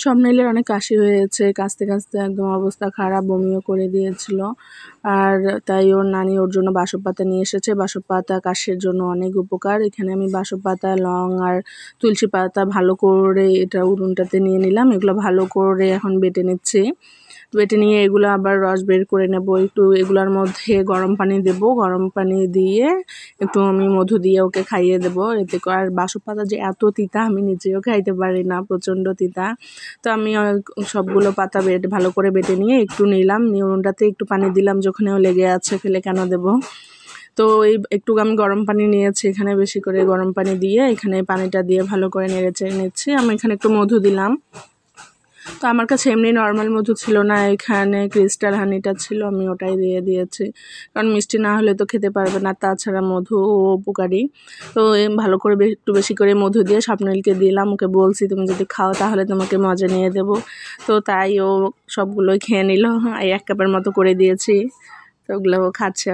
স্বপ্নাইলের অনেক কাশি হয়েছে, কাশতে কাশতে একদম অবস্থা খারাপ, বমিও করে দিয়েছিল। আর তাই ওর নানি ওর জন্য বাসক পাতা নিয়ে এসেছে। বাসক পাতা কাশির জন্য অনেক উপকার। এখানে আমি বাসক পাতা, লং আর তুলসী পাতা ভালো করে এটা উনুনটাতে নিয়ে নিলাম। এগুলো ভালো করে এখন বেটে নিচ্ছি। বেটে নিয়ে এগুলো আবার রস বের করে নেব। একটু এগুলোর মধ্যে গরম পানি দেব, গরম পানি দিয়ে একটু আমি মধু দিয়ে ওকে খাইয়ে দেব। এতে আর বাসক পাতা যে এত তিতা আমি নিজেও খাইতে পারি না, প্রচণ্ড তিতা। তো আমি সবগুলো পাতা ভালো করে বেটে নিয়ে একটু নিলাম, নিয়ে উনুনটাতে একটু পানি দিলাম, যখনও লেগে আছে ফেলে কেন দেব। তো এই একটু আমি গরম পানি নিয়েছি, এখানে বেশি করে গরম পানি দিয়ে এখানে পানিটা দিয়ে ভালো করে নেড়ে চেড়ে নিচ্ছি। আমি এখানে একটু মধু দিলাম। তো আমার কাছে এমনি নর্মাল মধু ছিল না, এখানে ক্রিস্টাল হানিটা ছিল, আমি ওটাই দিয়ে দিয়েছি, কারণ মিষ্টি না হলে তো খেতে পারবে না। তাছাড়া মধু উপকারী। তো ভালো করে একটু বেশি করে মধু দিয়ে স্বপ্নাইলকে দিলাম। ওকে বলছি তুমি যদি খাও তাহলে তোমাকে মজা নিয়ে দেবো। তো তাই ও সবগুলোই খেয়ে নিল। এই 1 কাপের মতো করে দিয়েছি, তো ওগুলো ও খাচ্ছে।